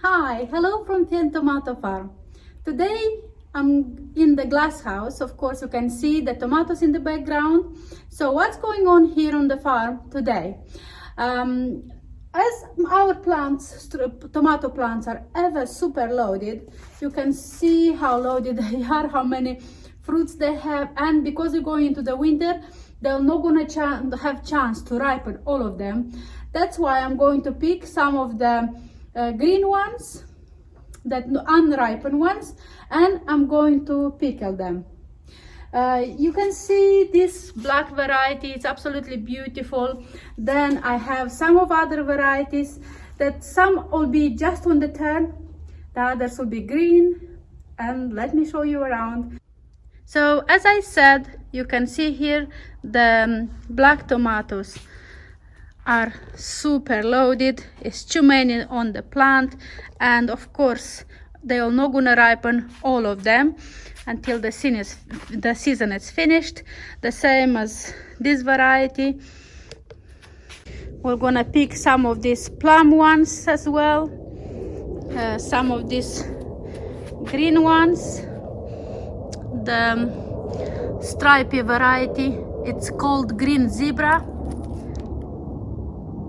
Hi, hello from Field Tomato Farm. Today I'm in the glass house. Of course, you can see the tomatoes in the background. So what's going on here on the farm today? As our tomato plants are ever super loaded, you can see how loaded they are, how many fruits they have, and because we're going into the winter, they're not gonna have chance to ripen all of them. That's why I'm going to pick some of the green ones, that unripened ones, and I'm going to pickle them. You can see this black variety, it's absolutely beautiful. Then I have some of other varieties that some will be just on the turn, the others will be green, and let me show you around. So as I said, you can see here the black tomatoes are super loaded. It's too many on the plant, and of course they are not gonna ripen all of them until the season is finished. The same as this variety. We're gonna pick some of these plum ones as well, some of these green ones, the stripy variety, it's called green zebra.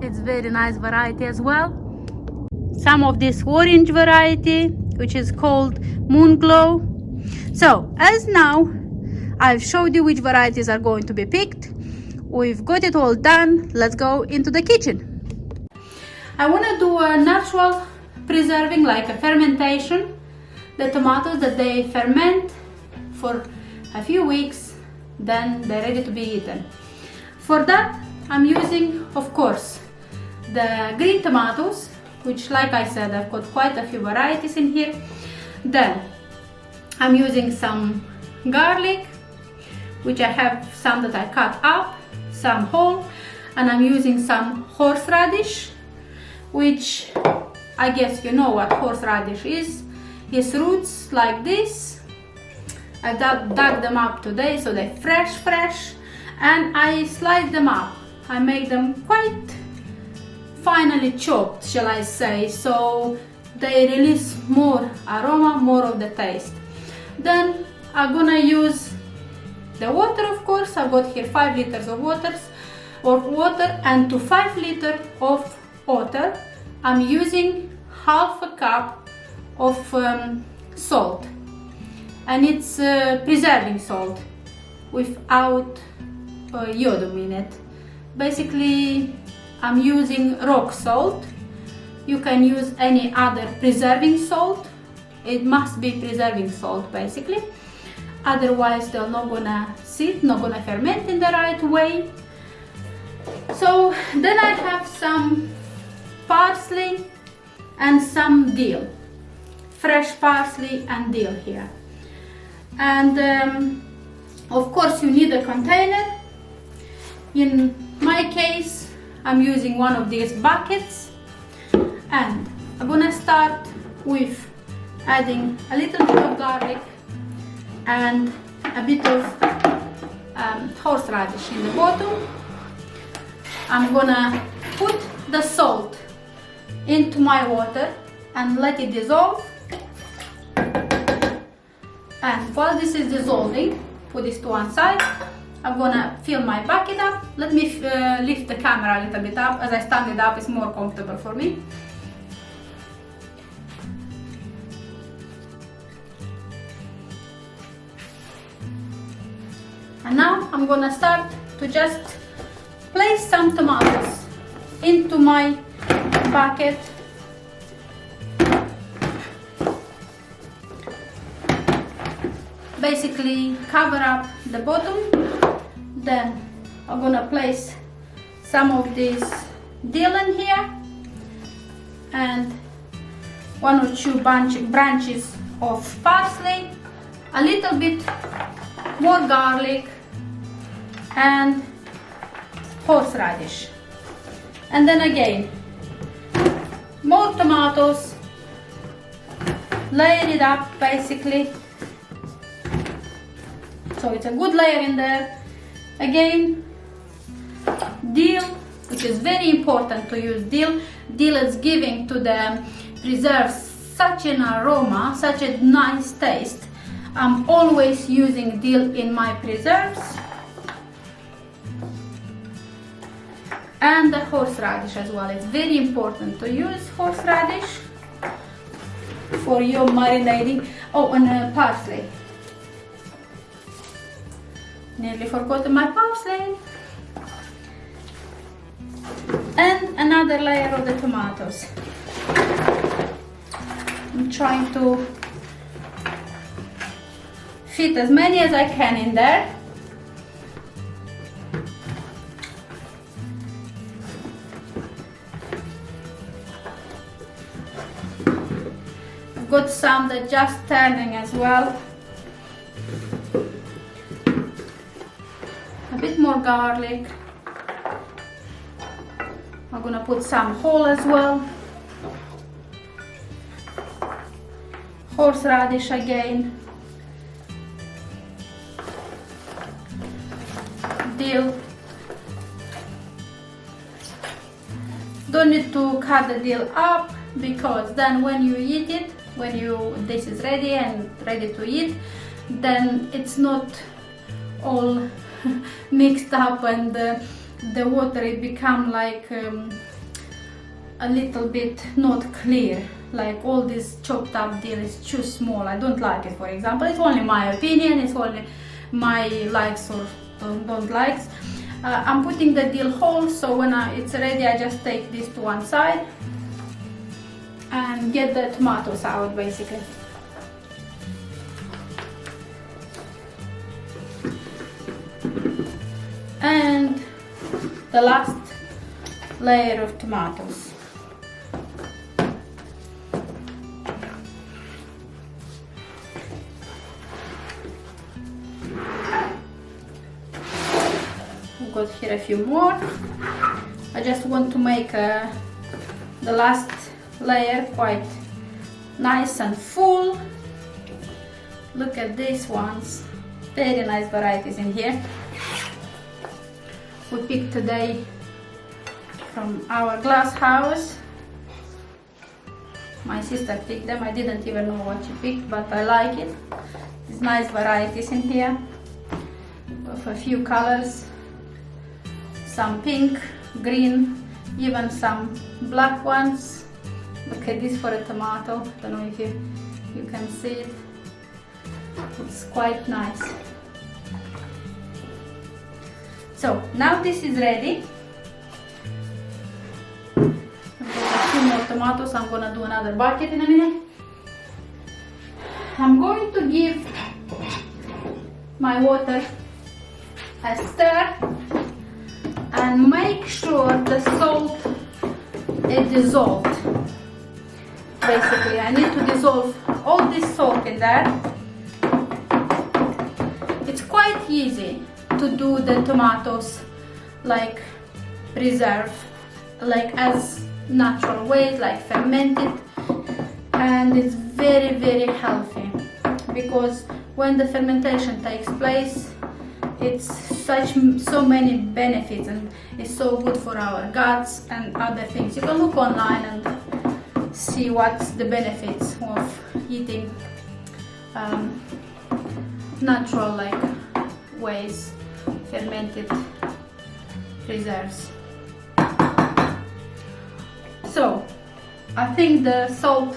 It's very nice variety as well. Some of this orange variety, which is called moon glow. So as now I've showed you which varieties are going to be picked, we've got it all done. Let's go into the kitchen. I want to do a natural preserving, like a fermentation. The tomatoes that they ferment for a few weeks, then they're ready to be eaten. For that I'm using, of course, the green tomatoes, which, like I said, I've got quite a few varieties in here. Then I'm using some garlic, which I have some that I cut up, some whole, and I'm using some horseradish, which I guess you know what horseradish is. It's roots like this. I dug them up today, so they're fresh, and I slice them up. I make them quite finely chopped, shall I say, so they release more aroma, more of the taste. Then I'm gonna use the water, of course. I've got here 5 liters of water, and to 5 liters of water I'm using half a cup of salt, and it's preserving salt without iodine in it. Basically I'm using rock salt. You can use any other preserving salt. It must be preserving salt basically, otherwise they're not gonna sit, not gonna ferment in the right way. So then I have some parsley and some dill, fresh parsley and dill here. And of course you need a container. In my case I'm using one of these buckets, and I'm gonna start with adding a little bit of garlic and a bit of horseradish in the bottom. I'm gonna put the salt into my water and let it dissolve. And while this is dissolving, put this to one side. I'm gonna fill my bucket up. Let me lift the camera a little bit up. As I stand it up, it's more comfortable for me. And now I'm gonna start to just place some tomatoes into my bucket. Basically cover up the bottom. Then I'm gonna place some of this dill in here, and 1 or 2 branches of parsley, a little bit more garlic, and horseradish. And then again more tomatoes, layer it up basically, so it's a good layer in there. Again dill, which is very important to use dill. Dill is giving to the preserves such an aroma, such a nice taste. I'm always using dill in my preserves. And the horseradish as well. It's very important to use horseradish for your marinating. Oh, and parsley. Nearly forgot my parsley. And another layer of the tomatoes. I'm trying to fit as many as I can in there. I've got some that just turning as well. A bit more garlic. I'm gonna put some whole as well. Horseradish again. Dill. Don't need to cut the dill up, because then when you eat it, this is ready and ready to eat, then it's not all mixed up, and the water it become like a little bit not clear, like all this chopped up dill is too small. I don't like it, for example. It's only my opinion, it's only my likes or don't likes. I'm putting the dill whole, so when it's ready I just take this to one side and get the tomatoes out basically. And the last layer of tomatoes. I've got here a few more. I just want to make the last layer quite nice and full. Look at these ones, very nice varieties in here. We picked today from our glass house. My sister picked them. I didn't even know what she picked, but I like it. These nice varieties in here of a few colors, some pink, green, even some black ones. Look at this for a tomato. I don't know if you can see it. It's quite nice. So now this is ready. I've got a few more tomatoes. I'm gonna do another bucket in a minute. I'm going to give my water a stir and make sure the salt is dissolved. Basically, I need to dissolve all this salt in there. It's quite easy to do the tomatoes like preserve, like as natural ways, like fermented, and it's very, very healthy, because when the fermentation takes place, it's so many benefits, and it's so good for our guts and other things. You can look online and see what's the benefits of eating natural like ways, fermented preserves. So I think the salt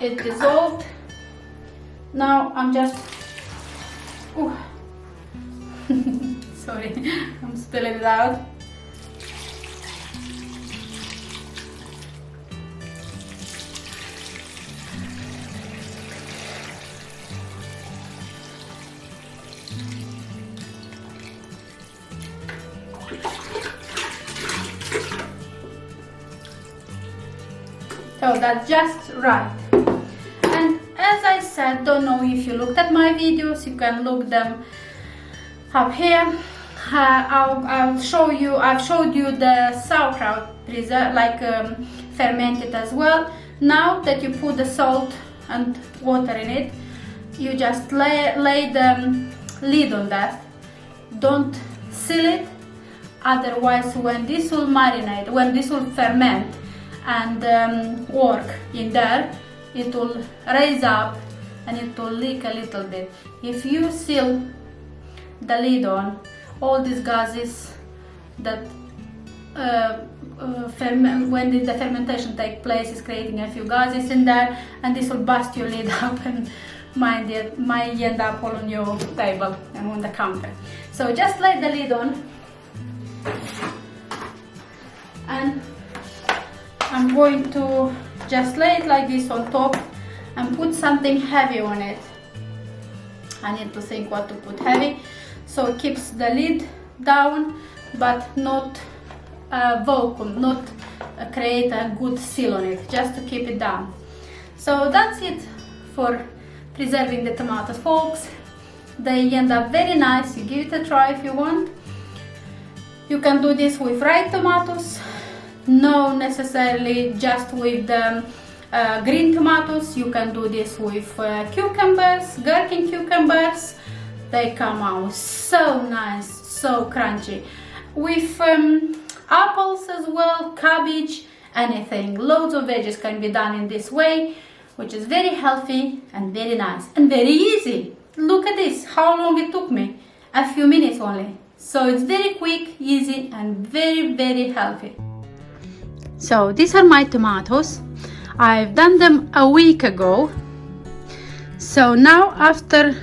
is dissolved. Now I'm just sorry, I'm spilling it out. So that's just right. And as I said, don't know if you looked at my videos, you can look them up here. I'll show you. I've showed you the sauerkraut preserve, like fermented as well. Now that you put the salt and water in it, you just lay the lid on that. Don't seal it, otherwise when this will marinate, when this will ferment, and work in there, it will raise up and it will leak a little bit. If you seal the lid on, all these gases that when the fermentation takes place is creating a few gases in there, and this will bust your lid up and might end up all on your table and on the counter. So just lay the lid on, and I'm going to just lay it like this on top and put something heavy on it. I need to think what to put heavy, so it keeps the lid down but not vacuum, not create a good seal on it, just to keep it down. So that's it for preserving the tomatoes, folks. They end up very nice. You give it a try if you want. You can do this with ripe tomatoes, no necessarily just with the green tomatoes. You can do this with cucumbers, gherkin cucumbers. They come out so nice, so crunchy. With apples as well, cabbage, anything. Loads of veggies can be done in this way, which is very healthy and very nice and very easy. Look at this, how long it took me. A few minutes only. So it's very quick, easy, and very, very healthy. So these are my tomatoes. I've done them a week ago. So now after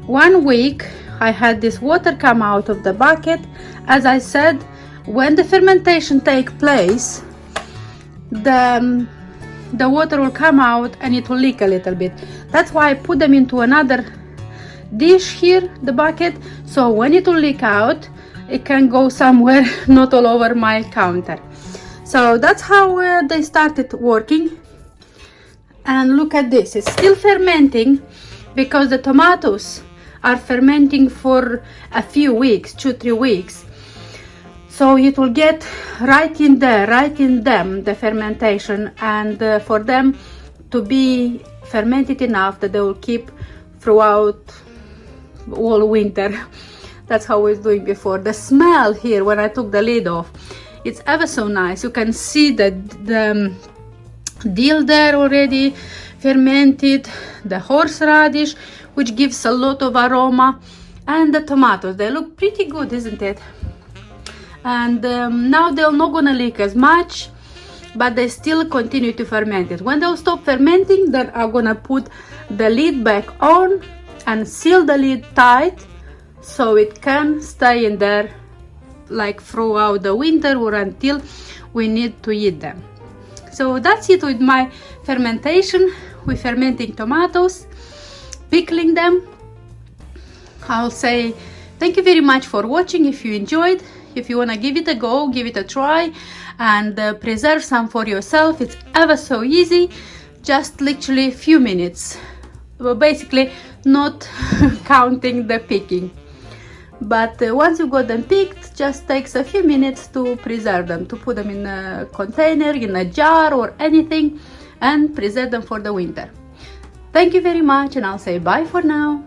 1 week, I had this water come out of the bucket. As I said, when the fermentation takes place, the water will come out and it will leak a little bit. That's why I put them into another dish here, the bucket, so when it will leak out, it can go somewhere, not all over my counter. So that's how they started working. And look at this, it's still fermenting because the tomatoes are fermenting for a few weeks, 2-3 weeks. So it will get right in there, right in them, the fermentation, and for them to be fermented enough that they will keep throughout all winter. That's how I was doing before. The smell here when I took the lid off, it's ever so nice. You can see the dill there already fermented, the horseradish, which gives a lot of aroma, and the tomatoes. They look pretty good, isn't it? And now they're not gonna leak as much, but they still continue to ferment it. When they'll stop fermenting, then I'm gonna put the lid back on and seal the lid tight so it can stay in there like throughout the winter or until we need to eat them. So that's it with my fermentation, with fermenting tomatoes, pickling them. I'll say thank you very much for watching. If you enjoyed, if you want to give it a go, give it a try and preserve some for yourself. It's ever so easy, just literally a few minutes. Well, basically not counting the picking. But once you got them picked, just takes a few minutes to preserve them, to put them in a container, in a jar or anything, and preserve them for the winter. Thank you very much, and I'll say bye for now.